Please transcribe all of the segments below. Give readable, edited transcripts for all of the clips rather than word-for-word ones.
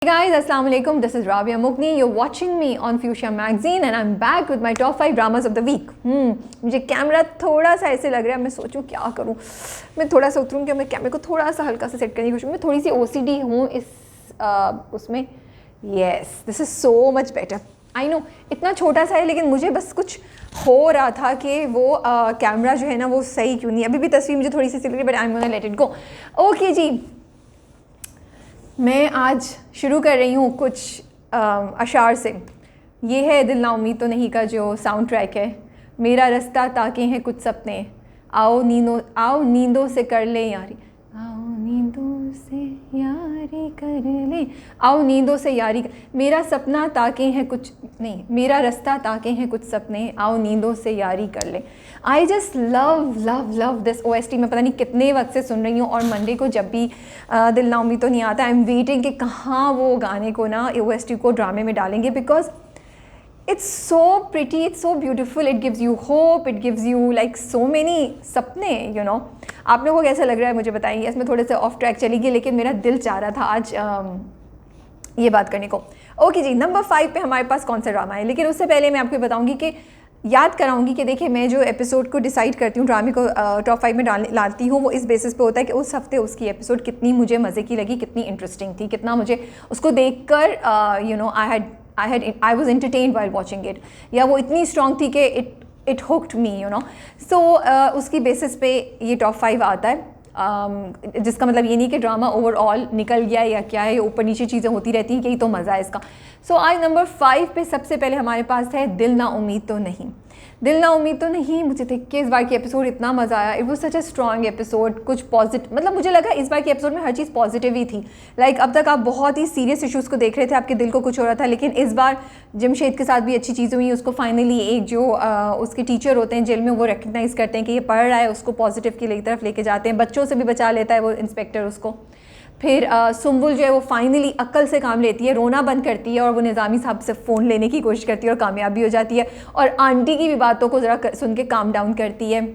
Hey guys, Assalamu alaikum. This is Rabia Mughni. You're watching me on Fuchsia Magazine and I'm back with my top 5 dramas of the week. मुझे camera थोड़ा सा ऐसे लग रहा है, मैं सोचूं क्या करूं. मैं थोड़ा सा उतरूं कि मैं कैमरे को थोड़ा सा हल्का सा सेट करने की कोशिश. मैं थोड़ी सी OCD हूँ इस उसमें. Yes, this is so much better. I know, इतना छोटा सा है लेकिन मुझे बस कुछ हो रहा था कि वो कैमरा जो है ना वो सही क्यों नहीं. अभी भी तस्वीर मुझे थोड़ी सी सिल रही है but I am gonna let it go. Okay जी, मैं आज शुरू कर रही हूँ कुछ अशार से. ये है दिल ना उम्मीद तो नहीं का जो साउंड ट्रैक है. मेरा रास्ता ताके हैं कुछ सपने, आओ नींदों से कर ले यारी, आओ नींदों से यारी कर ले, आओ नींदों से यारी कर. मेरा सपना ताके हैं कुछ नहीं, मेरा रास्ता ताके हैं कुछ सपने, आओ नींदों से यारी कर ले. I just love this OST. मैं पता नहीं कितने वक्त से सुन रही हूँ और मंडे को जब भी दिल ना उम्मीद तो नहीं आता, आई एम वेटिंग कि कहाँ वो गाने को ना OST को ड्रामे में डालेंगे. Because it's so pretty, it's so beautiful, it gives you hope, it gives you like so many सपने, you know. आप लोगों को कैसा लग रहा है मुझे बताइए. इसमें थोड़े से ऑफ ट्रैक चली गई लेकिन मेरा दिल चाह रहा था आज ये बात करने को. ओके जी, नंबर 5 पे हमारे पास कौन सा ड्रामा है. लेकिन उससे पहले मैं आपको बताऊंगी कि याद कराऊंगी कि देखिए मैं जो एपिसोड को डिसाइड करती हूँ, ड्रामे को टॉप 5 में लाती हूँ, वो इस बेसिस पे होता है कि उस हफ्ते उसकी एपिसोड कितनी मुझे मज़े की लगी, कितनी इंटरेस्टिंग थी, कितना मुझे उसको देखकर you know I was entertained while watching it, या वो इतनी स्ट्रॉन्ग थी कि it hooked me, you know. So उसकी बेसिस पे ये टॉप 5 आता है. जिसका मतलब ये नहीं कि ड्रामा ओवरऑल निकल गया या क्या है, ऊपर नीचे चीज़ें होती रहती हैं, यही तो मज़ा है इसका. सो आज नंबर 5 पे सबसे पहले हमारे पास है दिल ना उम्मीद तो नहीं. दिल ना उम्मीद तो नहीं, मुझे देख के इस बार की एपिसोड इतना मज़ा आया. It was such a strong episode. कुछ पॉजिटिव, मतलब मुझे लगा इस बार की एपिसोड में हर चीज़ पॉजिटिव ही थी. अब तक आप बहुत ही सीरियस इश्यूज़ को देख रहे थे, आपके दिल को कुछ हो रहा था, लेकिन इस बार जमशेद के साथ भी अच्छी चीज़ें हुई. उसको फाइनली एक जो उसके टीचर होते हैं जेल में, वो रिकग्नाइज़ करते हैं कि ये पढ़ रहा है, उसको पॉजिटिव की तरफ लेके जाते हैं. बच्चों से भी बचा लेता है वो इंस्पेक्टर उसको. फिर सुम्बुल जो है वो फाइनली अक्ल से काम लेती है, रोना बंद करती है और वो निज़ामी साहब से फ़ोन लेने की कोशिश करती है और कामयाब भी हो जाती है. और आंटी की भी बातों को ज़रा सुन के काम डाउन करती है.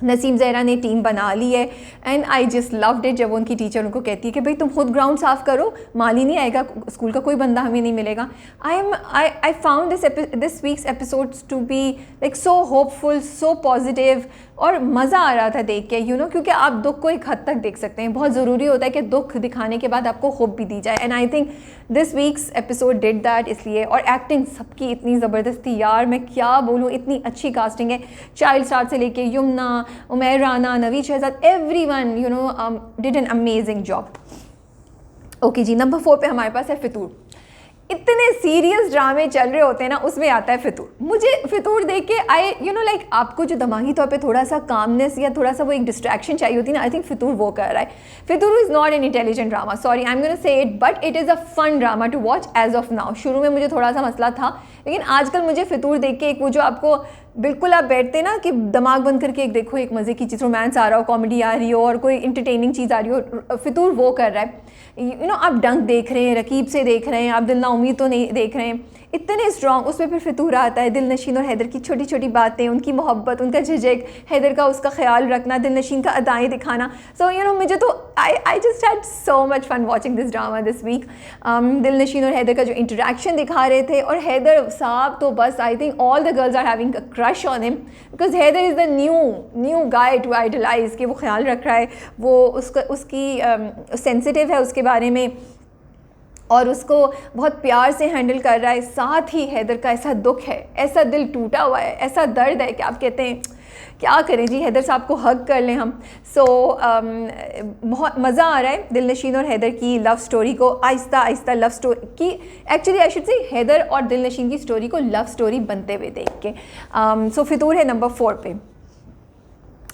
नसीम ज़हरा ने टीम बना ली है and I just loved it. जब उनकी टीचर उनको कहती है कि भाई तुम खुद ग्राउंड साफ़ करो, माली नहीं आएगा, स्कूल का कोई बंदा हमें नहीं मिलेगा. I found this week's episodes to be like so hopeful, so positive, और मज़ा आ रहा था देख के, यू नो. क्योंकि आप दुख को एक हद तक देख सकते हैं. बहुत ज़रूरी होता है कि दुख दिखाने के बाद आपको होप भी दी जाए. And I think this weeks episode did that. इसलिए, और एक्टिंग सबकी इतनी ज़बरदस्त थी यार, मैं क्या बोलूँ, इतनी अच्छी कास्टिंग है. चाइल्ड स्टार से लेके Yumna, Umair Rana, Naveed Shahzad, everyone you know did an amazing job. Okay जी, नंबर 4 पे हमारे पास है फितूर. इतने सीरियस ड्रामे चल रहे होते हैं ना, उसमें आता है फितूर. मुझे फितूर देख के लाइक आपको जो दिमागी तौर पे थोड़ा सा कामनेस या थोड़ा सा वो एक डिस्ट्रैक्शन चाहिए होती है ना, आई थिंक फितूर वो कर रहा है. Fitoor is not an intelligent drama, sorry I am gonna say it, but it is a fun drama to watch as of now. शुरू में मुझे थोड़ा सा मसला था, लेकिन आजकल मुझे फितूर देख के एक वो जो आपको बिल्कुल आप बैठते ना कि दिमाग बंद करके एक देखो, एक मज़े की चीज़, रोमांस आ रहा हो, कॉमेडी आ रही हो और कोई इंटरटेनिंग चीज़ आ रही हो, फितूर वो कर रहा है. यू नो, आप डंक देख रहे हैं, रकीब से देख रहे हैं, आप दिल ना उम्मीद तो नहीं देख रहे हैं, इतने स्ट्रॉन्ग. उसमें फिर फितूर आता है. दिल नशीन और हैदर की छोटी छोटी बातें, उनकी मोहब्बत, उनका झिझक, हैदर का उसका ख्याल रखना, दिल नशीन का अदाएँ दिखाना. सो यू नो, मुझे तो I just had so much fun watching this drama this week. Dil Nasheen और हैदर का जो इंटरेक्शन दिखा रहे थे, और हैदर साहब तो बस I think all the girls are having a crush on him, because Haider is the new guy to idolise. कि वो ख्याल रख रहा है, वो उसकी सेंसिटिव है उसके बारे में और उसको बहुत प्यार से हैंडल कर रहा है. साथ ही हैदर का ऐसा दुख है, ऐसा दिल टूटा हुआ है, ऐसा दर्द है कि आप कहते हैं क्या करें जी, हैदर साहब को हग कर लें हम. सो बहुत मज़ा आ रहा है दिल नशीन और हैदर की लव स्टोरी को, आहिस्ता आहिस्ता लव स्टोरी की, actually I should say Haider और दिल नशीन की स्टोरी को लव स्टोरी बनते हुए देख के. सो फितूर है नंबर 4 पे.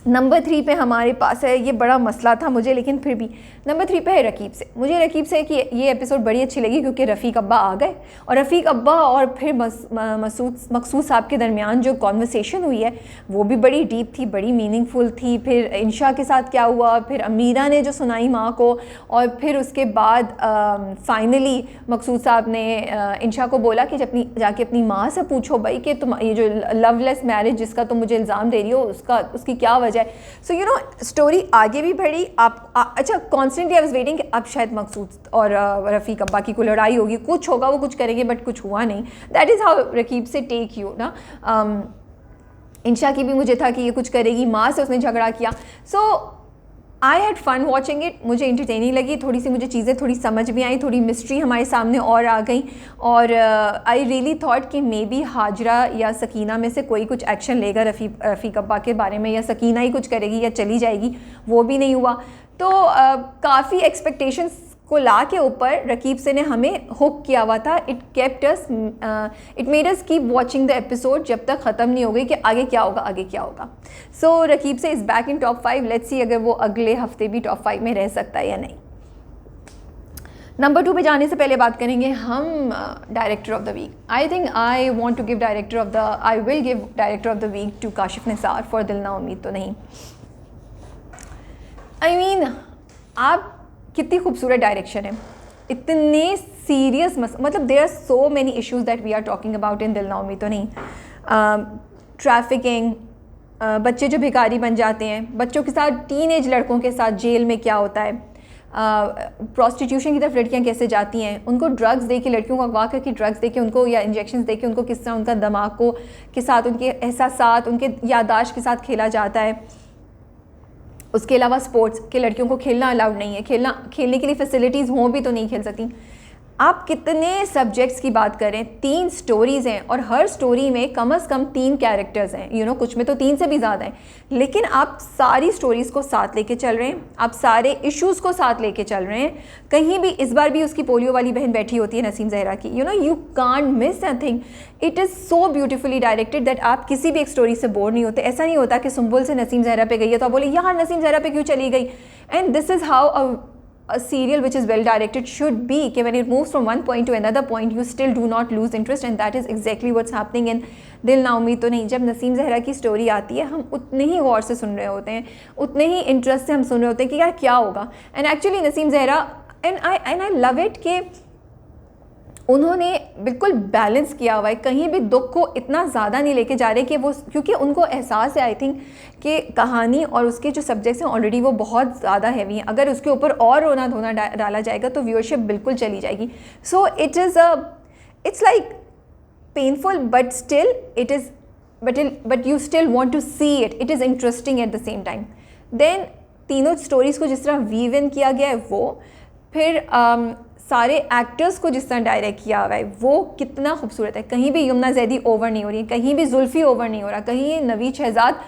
नंबर 3 पे हमारे पास है, ये बड़ा मसला था मुझे, लेकिन फिर भी नंबर 3 पे है रकीब से. मुझे रकीब से कि ये एपिसोड बड़ी अच्छी लगी क्योंकि रफ़ीक अब्बा आ गए, और रफ़ीक अब्बा और फिर मकसूद साहब के दरमियान जो कॉन्वर्सेशन हुई है वो भी बड़ी डीप थी, बड़ी मीनिंगफुल थी. फिर इंशा के साथ क्या हुआ, फिर अमीरा ने जो सुनाई माँ को, और फिर उसके बाद फाइनली मकसूद साहब ने इंशा को बोला कि जाके अपनी माँ से पूछो भाई कि तुम ये जो लवलेस मैरिज जिसका तुम मुझे इल्ज़ाम दे रही हो उसकी क्या वजह जाए. सो यू नो स्टोरी आगे भी बढ़ी. अच्छा कॉन्स्टेंटली आई वाज वेटिंग कि अब शायद मकसूद और रफ़ीक अब्बा की कोई लड़ाई होगी, कुछ होगा, वो कुछ करेंगे, बट कुछ हुआ नहीं. दैट इज़ हाउ रकीब से टेक यू ना. इंशा की भी मुझे था कि ये कुछ करेगी, माँ से उसने झगड़ा किया. So I had fun watching it. मुझे इंटरटेनिंग लगी, थोड़ी सी मुझे चीज़ें थोड़ी समझ भी आई, थोड़ी मिस्ट्री हमारे सामने और आ गई. और आई रियली थॉट कि मे बी हाजरा या सकीना में से कोई कुछ एक्शन लेगा रफ़ीक अब्बा के बारे में, या सकीना ही कुछ करेगी या चली जाएगी. वो भी नहीं हुआ. तो काफ़ी एक्सपेक्टेशंस को ला के ऊपर रकीब से ने हमें हुक किया हुआ था. It kept us, it made us keep watching the episode जब तक ख़त्म नहीं हो गई कि आगे क्या होगा, आगे क्या होगा. सो रकीब से is back in top 5. Let's see अगर वो अगले हफ्ते भी टॉप 5 में रह सकता है या नहीं. नंबर 2 पे जाने से पहले बात करेंगे हम director of the week. I think I want to give I will give director of the week to Kashif Nisar for Dil Na उम्मीद तो नहीं. आई मीन आप कितनी खूबसूरत डायरेक्शन है, इतने सीरियस मतलब there are so many issues that we are talking about in Dil Na उम्मीद तो नहीं. ट्रैफिकिंग, बच्चे जो भिखारी बन जाते हैं, बच्चों के साथ, टीनेज लड़कों के साथ जेल में क्या होता है, प्रॉस्टिट्यूशन की तरफ लड़कियां कैसे जाती हैं, उनको ड्रग्स दे के, लड़कियों को अगवा करके ड्रग्स दे के उनको, या इंजेक्शंस दे के उनको किस तरह उनका दिमाग को के साथ, उनके एहसासात, उनके यादाश्त के साथ खेला जाता है. उसके अलावा स्पोर्ट्स के लड़कियों को खेलना अलाउड नहीं है, खेलने के लिए फैसिलिटीज़ हों भी तो नहीं खेल सकती. आप कितने सब्जेक्ट्स की बात करें, 3 स्टोरीज़ हैं और हर स्टोरी में कम से कम 3 कैरेक्टर्स हैं. यू नो कुछ में तो 3 से भी ज़्यादा हैं, लेकिन आप सारी स्टोरीज़ को साथ लेके चल रहे हैं, आप सारे इश्यूज़ को साथ लेके चल रहे हैं. कहीं भी इस बार भी उसकी पोलियो वाली बहन बैठी होती है नसीम ज़हरा की. You know you can't miss nothing. It is so beautifully directed that आप किसी भी एक स्टोरी से बोर नहीं होते. ऐसा नहीं होता कि सुंबुल से नसीम ज़हरा पे गई है तो आप बोले यार नसीम ज़हरा पे क्यों चली गई. And this is how a serial which is well directed should be, कि when it moves from one point to another point you still do not lose interest, and that is exactly what's happening in दिल ना उम्मीद तो नहीं. जब नसीम ज़हरा की story आती है हम उतने ही गौर से सुन रहे होते हैं, उतने ही इंटरेस्ट से हम सुन रहे होते हैं कि यार क्या होगा. And actually Naseem Zahra and I love it कि उन्होंने बिल्कुल बैलेंस किया हुआ है. कहीं भी दुख को इतना ज़्यादा नहीं लेके जा रहे कि वो, क्योंकि उनको एहसास है आई थिंक कि कहानी और उसके जो सब्जेक्ट्स हैं ऑलरेडी वो बहुत ज़्यादा हैवी हैं. अगर उसके ऊपर और रोना धोना डाला जाएगा तो व्यूअरशिप बिल्कुल चली जाएगी. So it's like painful but still it is but you still want to see it. It is interesting at the same time. Then तीनों स्टोरीज़ को जिस तरह वीव इन किया गया है वो, फिर सारे एक्टर्स को जिस तरह डायरेक्ट किया हुआ है वो कितना खूबसूरत है. कहीं भी यमुना जैदी ओवर नहीं हो रही है, कहीं भी जुल्फ़ी ओवर नहीं हो रहा, कहीं नवीद शहजाद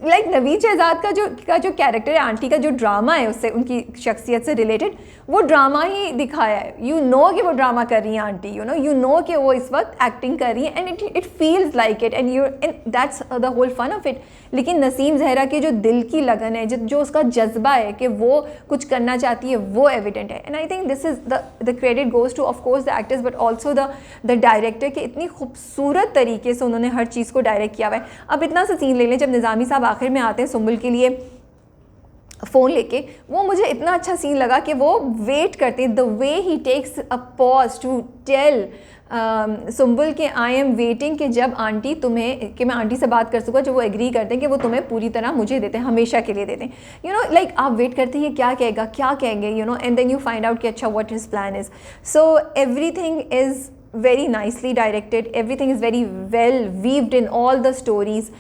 नवीद शहजाद का जो कैरेक्टर है, आंटी का जो ड्रामा है उससे, उनकी शख्सियत से रिलेटेड, वो ड्रामा ही दिखाया है. यू नो कि वो ड्रामा कर रही हैं आंटी, यू नो कि वो इस वक्त एक्टिंग कर रही है, and it feels like it, and that's the whole fun of it. लेकिन नसीम ज़हरा के जो दिल की लगन है, जो उसका जज्बा है कि वो कुछ करना चाहती है, वो एविडेंट है. And I think this is the credit goes two of course the actors but also the director, कि इतनी खूबसूरत तरीके से उन्होंने हर चीज़ को डायरेक्ट किया हुआ है. अब इतना सा सीन ले लें जब निज़ामी साहब आखिर में आते हैं सुंबुल के लिए फ़ोन लेके, वो मुझे इतना अच्छा सीन लगा कि वो वेट करते हैं, the way he takes a pause to tell Sumbul के आई एम वेटिंग कि जब आंटी तुम्हें, कि मैं आंटी से बात कर सकूँ, जो वो एग्री करते हैं कि वो तुम्हें पूरी तरह मुझे देते हैं, हमेशा के लिए देते हैं. यू नो लाइक आप वेट करते हैं क्या कहेगा, क्या कहेंगे, you know, and then you find out कि अच्छा what his plan is. So everything is very nicely directed, everything is very well weaved in all the stories.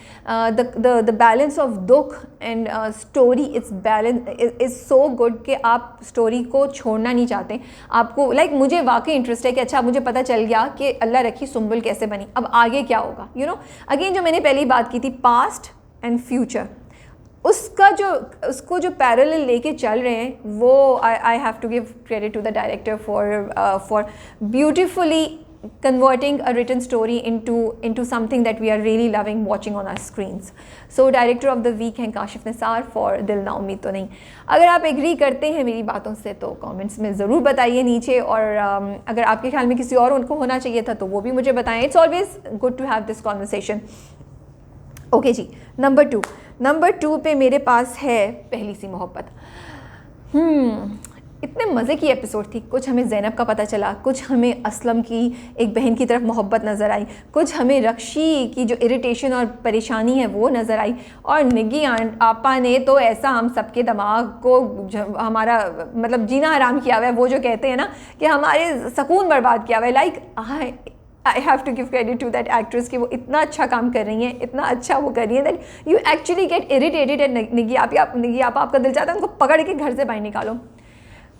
The balance of dukh and story, its balance is so good कि आप story को छोड़ना नहीं चाहते. आपको मुझे वाकई interest है कि अच्छा मुझे पता चल गया कि अल्लाह रखी सुंबुल कैसे बनी, अब आगे क्या होगा. यू नो अगेन जो मैंने पहली बात की थी, पास्ट एंड फ्यूचर, उसको जो पैरेलल लेके चल रहे हैं, वो I have to give credit to the director for beautifully converting a written story into something that we are really loving watching on our screens. So director of the week हैं Kashif Nisar for दिल ना उम्मीद तो नहीं. अगर आप agree करते हैं मेरी बातों से तो कमेंट्स में ज़रूर बताइए नीचे, और अगर आपके ख्याल में किसी और उनको होना चाहिए था तो वो भी मुझे बताएं. It's always good to have this conversation. Okay जी, नंबर 2 पे मेरे पास है पहली सी मोहब्बत. इतने मज़े की एपिसोड थी। कुछ हमें ज़ैनब का पता चला, कुछ हमें असलम की एक बहन की तरफ मोहब्बत नज़र आई, कुछ हमें रक्षी की जो इरिटेशन और परेशानी है वो नज़र आई, और निग्गी आपा ने तो ऐसा हम सबके दिमाग को हमारा मतलब जीना हराम किया हुआ है। वो जो कहते हैं ना कि हमारे सुकून बर्बाद किया हुआ है। Like I have to give credit to that actress कि वो इतना अच्छा काम कर रही हैं, इतना अच्छा वो कर रही है that you actually get irritated at Niggi आपा। आपका दिल चाहता है उनको पकड़ के घर से बाहर निकालो।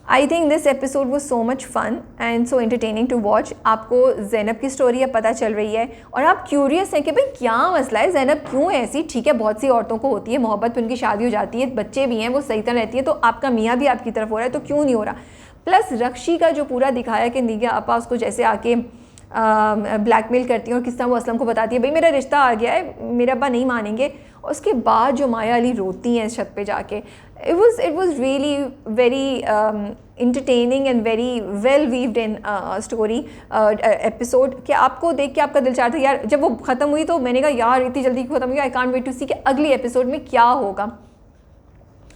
I think this episode was so much fun and so entertaining to watch. आपको ज़ैनब की स्टोरी अब पता चल रही है और आप क्यूरियस हैं कि भाई क्या मसला है, ज़ैनब क्यों है ऐसी। ठीक है, बहुत सी औरतों को होती है मोहब्बत, उनकी शादी हो जाती है, बच्चे भी हैं, वो सही तरह रहती है, तो आपका मियाँ भी आपकी तरफ हो रहा है, तो क्यों नहीं हो रहा। प्लस रक्षी का जो पूरा दिखाया कि निग्गी आपा उसको जैसे आके ब्लैकमेल करती हैं और किस तरह वो असलम को बताती है भाई मेरा रिश्ता आ गया है, मेरे अब्बा नहीं मानेंगे। और उसके बाद जो माया अली रोती हैं छत पे जाके, it was really very entertaining and very well weaved in story episode कि आपको देख के आपका दिल चाहता है यार। जब वो ख़त्म हुई तो मैंने कहा यार इतनी जल्दी ख़त्म हुई, आई कांट वेट टू सी कि अगली एपिसोड में क्या होगा।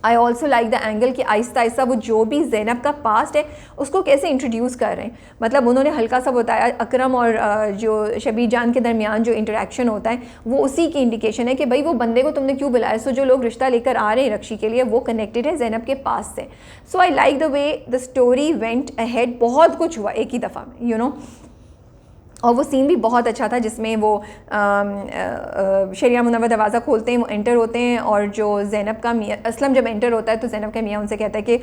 I also like the angle कि आहिस्ता आहिस्ता वो जो भी ज़ैनब का पास्ट है उसको कैसे इंट्रोड्यूस कर रहे हैं। मतलब उन्होंने हल्का सा बताया अकरम और जो शबीर जान के दरमियान जो इंटरेक्शन होता है वो उसी की इंडिकेशन है कि भाई वो बंदे को तुमने क्यों बुलाया। सो जो लोग रिश्ता लेकर आ रहे हैं रक्षी के लिए वो कनेक्टेड है ज़ैनब के पास से। So I like the way the story went ahead. बहुत कुछ हुआ एक ही दफ़ा में, यू नो। और वो सीन भी बहुत अच्छा था जिसमें वो शरिया मुनव्वर दरवाज़ा खोलते हैं, वो एंटर होते हैं और जो ज़ैनब का मियाँ असलम जब एंटर होता है तो ज़ैनब का मियाँ उनसे कहता है कि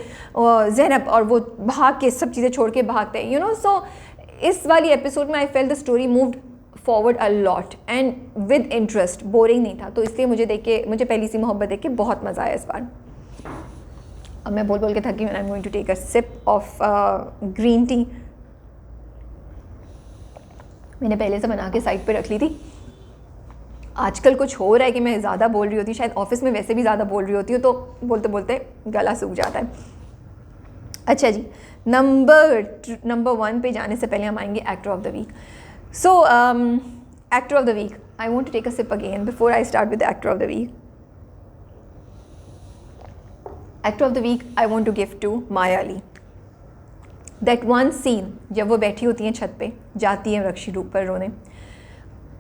ज़ैनब, और वो भाग के सब चीज़ें छोड़ के भागते हैं, यू नो। सो इस वाली एपिसोड में I feel the story moved forward a lot and with interest, boring नहीं था। तो इसलिए मुझे पहली सी मोहब्बत देख के बहुत मज़ा आया इस बार। अब मैं बोल बोल के थकी, I am going to take a sip of green tea. मैंने पहले से बना के साइड पे रख ली थी। आजकल कुछ हो रहा है कि मैं ज़्यादा बोल रही होती हूँ, शायद ऑफिस में वैसे भी ज़्यादा बोल रही होती हूँ, तो बोलते बोलते गला सूख जाता है। अच्छा जी, नंबर 1 पे जाने से पहले हम आएंगे actor of the week. So actor of the week, I want to take a sip again before I start with the actor of the week. Actor of the week I want to give to Maya Ali. That one scene जब वो बैठी होती हैं छत पे, जाती हैं रक्षी रूप पर रोने,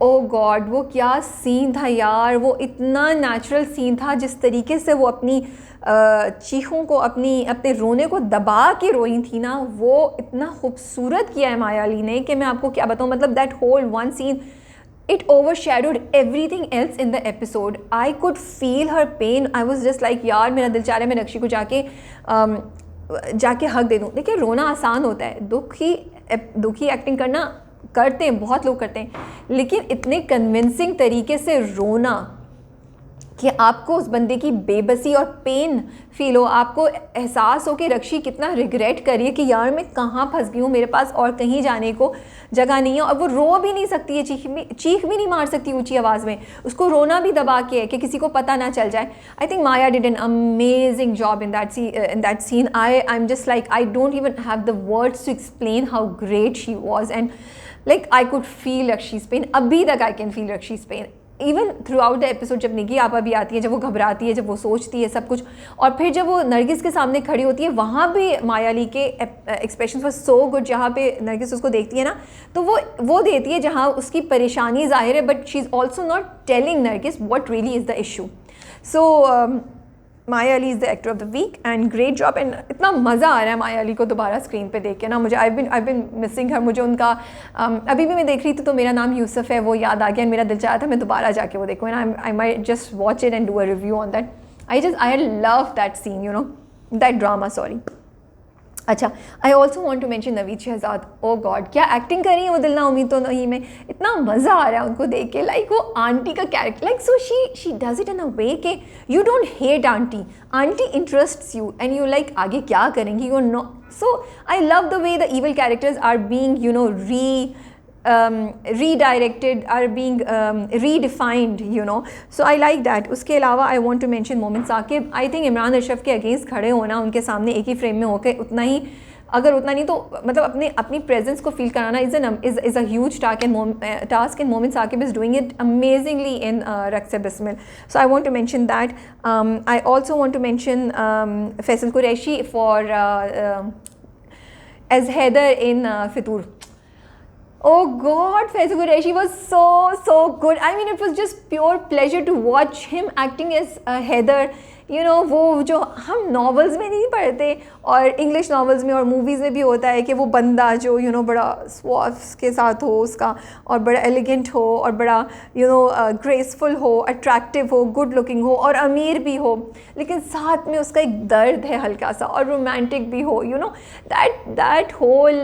ओ गॉड वो क्या सीन था यार। वो इतना नेचुरल सीन था, जिस तरीके से वो अपनी चीखों को अपने रोने को दबा के रोई थी ना, वो इतना खूबसूरत किया है माया अली ने कि मैं आपको क्या बताऊँ। मतलब that whole one scene it overshadowed everything else in the episode. I could feel her pain. I was just like यार मेरा दिल चाह रहा है मैं रक्षी को जाके हक दे दूँ। देखिए रोना आसान होता है, दुखी एक्टिंग करते हैं, बहुत लोग करते हैं, लेकिन इतने कन्विंसिंग तरीके से रोना कि आपको उस बंदे की बेबसी और पेन फील हो, आपको एहसास हो कि रक्षी कितना रिग्रेट करिए कि यार मैं कहाँ फंस गई हूँ, मेरे पास और कहीं जाने को जगह नहीं है। और वो रो भी नहीं सकती है, चीख भी नहीं मार सकती ऊंची आवाज़ में, उसको रोना भी दबा के है कि किसी को पता ना चल जाए। I think Maya did an amazing job in that scene. I am just like I don't even have the words to explain how great she was and like I could feel Rakshi's pain. अभी तक I can feel Rakshi's pain even throughout the episode. जब निग्गी आपा भी आती है, जब वो घबराती है, जब वो सोचती है सब कुछ, और फिर जब वो नरगिस के सामने खड़ी होती है, वहाँ भी माया अली के एक्सप्रेशन वर सो गुड। जहाँ पे नरगिस उसको देखती है ना, तो वो देती है जहाँ उसकी परेशानी ज़ाहिर है, but she is also not telling Nargis what really is the issue. So Maya Ali is the actor of the week and great job. And इतना मज़ा आ रहा है माया अली को दोबारा स्क्रीन पे देख के ना। मुझे आई बिन मिसिंग हर। मुझे उनका अभी भी मैं देख रही थी तो मेरा नाम यूसुफ है वो याद आ गया, मेरा दिल चाहा था मैं दोबारा जाके वो देखूँ and I might just watch it and do a review on that. I love that scene, you know, that drama, sorry. अच्छा, I also want to mention Naveed Shahzad. Oh God क्या एक्टिंग करी है वो दिल ना उम्मीद तो नहीं में, इतना मज़ा आ रहा है उनको देख के। लाइक वो आंटी का character, like so she does it in a way के you don't hate aunty interests you and you like आगे क्या करेंगी you know. So I love the way the evil characters are being, you know, redirected, are being redefined, you know. So I like that. उसके अलावा I want to mention मोमिन Saqib. I think Imran Ashraf के against खड़े होना, उनके सामने एक ही frame में होकर उतना ही अगर उतना नहीं तो मतलब अपनी प्रेजेंस को फील कराना is a huge task and Momin Saqib is doing it amazingly in Raqs Bismil. So I want to mention that. I also want to mention Faisal Qureshi for as Haider in Fitoor. Oh God, Faisal Qureshi was so good. I mean, it was just pure pleasure to watch him acting as Heather. You know, वो जो हम novels में नहीं पढ़ते और English novels में और movies में भी होता है कि वो बंदा जो बड़ा स्वाफ्स के साथ हो उसका, और बड़ा एलिगेंट हो और बड़ा ग्रेसफुल हो, अट्रैक्टिव हो, गुड लुकिंग हो और अमीर भी हो, लेकिन साथ में उसका एक दर्द है हल्का सा और रोमांटिक भी हो. That whole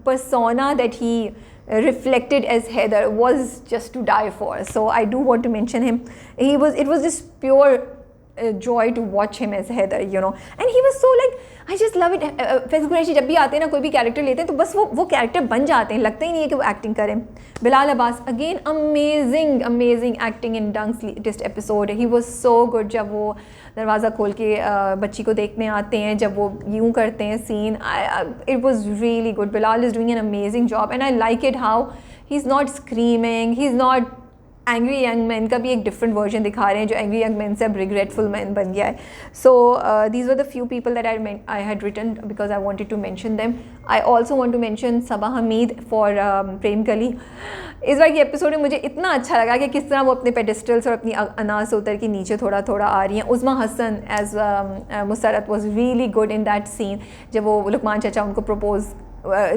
persona that he reflected as Heather was just to die for. So I do want to mention him. It was just pure joy to watch him as Heather, and he was so like, I just love it. Faisal Qureshi जब भी आते हैं ना, कोई भी character लेते हैं तो बस वो कैरेक्टर बन जाते हैं, लगता ही नहीं है कि वो एक्टिंग करें. Bilal Abbas again amazing acting in dunks latest episode. He was so good जब वो दरवाज़ा खोल के बच्ची को देखने आते हैं, जब वो यूँ करते हैं scene. It was really good. Bilal is doing an amazing job and I like it how he is not screaming, he is not. Angry young man का भी एक डिफरेंट वर्जन दिखा रहे हैं जो एंग्री यंग मैन से अब रिग्रेटफुल मैन बन गया है. So these were the few people that I had written because I wanted to mention them. I also want to mention Saba Hamid for Prem Kali. इस बार की एपिसोड में मुझे इतना अच्छा लगा कि किस तरह वो अपने पेडिस्टल्स और अपनी अनाज से उतर के नीचे थोड़ा थोड़ा आ रही हैं. Uzma Hasan as Musarrat was really good in that scene जब वो लुकमान चाचा उनको प्रपोज,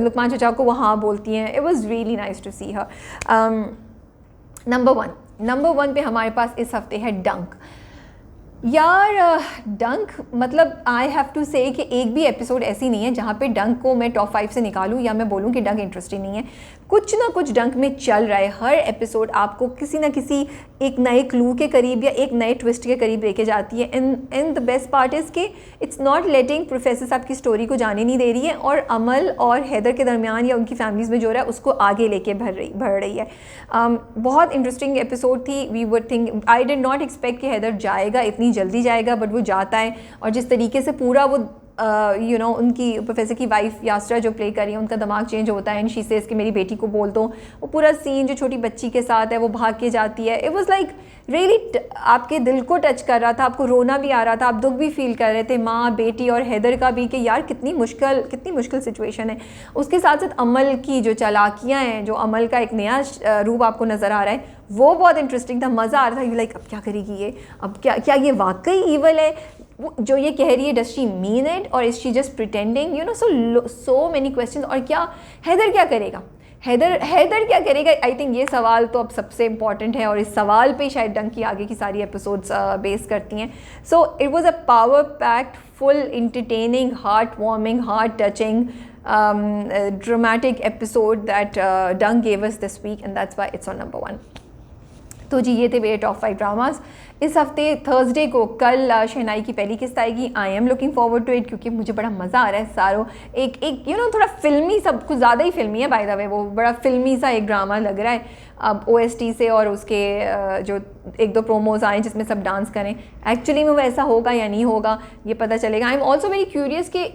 लुकमान चाचा को वो हाँ बोलती हैं. It was really nice to see her. Number one पे हमारे पास इस हफ्ते है डंक. यार डंक मतलब आई हैव टू से कि एक भी एपिसोड ऐसी नहीं है जहाँ पे डंक को मैं टॉप 5 से निकालूँ या मैं बोलूँ कि डंक इंटरेस्टिंग नहीं है. कुछ ना कुछ डंक में चल रहा है. हर एपिसोड आपको किसी ना किसी एक नए क्लू के करीब या एक नए ट्विस्ट के करीब लेके जाती है. And the best part is कि इट्स नॉट लेटिंग प्रोफेसर साहब की स्टोरी को जाने नहीं दे रही है और अमल और हैदर के दरमियान या उनकी फैमिलीज़ में जो रहा है उसको आगे लेके बढ़ रही है. बहुत इंटरेस्टिंग एपिसोड थी. We would think, I did not expect कि हैदर जाएगा, इतनी जल्दी जाएगा, बट वो जाता है. और जिस तरीके से पूरा वो उनकी प्रोफेसर की वाइफ यास्रा जो प्ले करी है, उनका दिमाग चेंज होता है एंड शी सेज कि मेरी बेटी को बोल दो. वो पूरा सीन जो छोटी बच्ची के साथ है वो भाग के जाती है. इट वाज लाइक रियली आपके दिल को टच कर रहा था, आपको रोना भी आ रहा था, आप दुख भी फील कर रहे थे, माँ बेटी और हैदर का भी, कि यार कितनी मुश्किल सिचुएशन है. उसके साथ साथ अमल की जो चालाकियाँ हैं, जो अमल का एक नया रूप आपको नज़र आ रहा है, वो बहुत इंटरेस्टिंग था. मज़ा आ रहा था. यू लाइक अब क्या करेगी ये, अब क्या ये वाकई ईवल है वो जो ये कह रही है, डज शी मीन इट और is she just pretending, so many question. और क्या हैदर क्या करेगा, हैदर क्या करेगा? आई थिंक ये सवाल तो अब सबसे इंपॉर्टेंट है और इस सवाल पे शायद डंक की आगे की सारी एपिसोड्स बेस करती हैं. So it was a power packed, full entertaining, heart warming, heart touching, dramatic episode that Dunk gave us this week, and that's why it's on number 1. तो जी ये थे मेरे टॉप 5 ड्रामास इस हफ्ते. थर्सडे को कल शहनाई की पहली किस्त आएगी. I am looking forward to it क्योंकि मुझे बड़ा मज़ा आ रहा है. सारों एक थोड़ा फिल्मी, सब कुछ ज़्यादा ही फिल्मी है बाय द वे, वो बड़ा फिल्मी सा एक ड्रामा लग रहा है. अब OST से और उसके जो 1-2 प्रोमोज आए जिसमें सब डांस करें, एक्चुअली में वो ऐसा होगा या नहीं होगा ये पता चलेगा. I am also very curious कि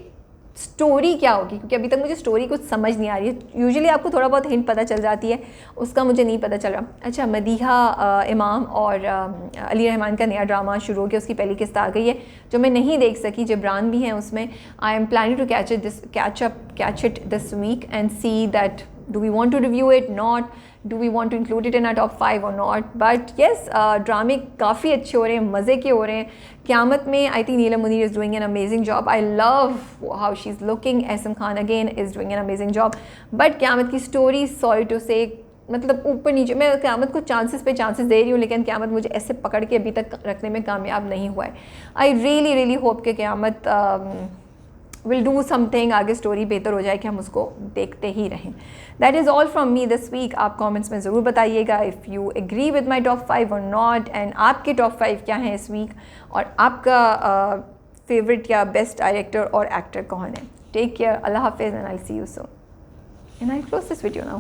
स्टोरी क्या होगी, क्योंकि अभी तक मुझे स्टोरी कुछ समझ नहीं आ रही है. यूजुअली आपको थोड़ा बहुत हिंट पता चल जाती है, उसका मुझे नहीं पता चल रहा. अच्छा, मदीहा इमाम और अली रहमान का नया ड्रामा शुरू हो गया, उसकी पहली किस्त आ गई है जो मैं नहीं देख सकी. जिब्रान भी हैं उसमें. I am planning to catch it this weekend see that do we want to review it, not do we want to include it in our top 5 or not. But yes, ड्रामे काफ़ी अच्छे हो रहे हैं, मज़े के हो रहे हैं. क़यामत में I think Neelam Munir is doing an amazing job. I love how she is looking. Ehsan Khan again is doing an amazing job. But Qayamat की स्टोरी, सॉरी टू से, मतलब ऊपर नीचे, मैं क़यामत को चांसेस पे चांसेस दे रही हूँ, लेकिन क़यामत मुझे ऐसे पकड़ के अभी तक रखने में कामयाब नहीं हुआ है. आई रियली होप कि क़यामत विल डू समथिंग, आगे स्टोरी बेहतर हो जाए कि हम उसको देखते ही रहें. That is all from me this week. आप कमेंट्स में ज़रूर बताइएगा if you agree with my top 5 और नॉट, एंड आपके टॉप 5 क्या हैं इस वीक, और आपका फेवरेट या बेस्ट डायरेक्टर और एक्टर कौन है. टेक केयर, अल्लाह हाफिज़, and I see you soon, and I close this video now.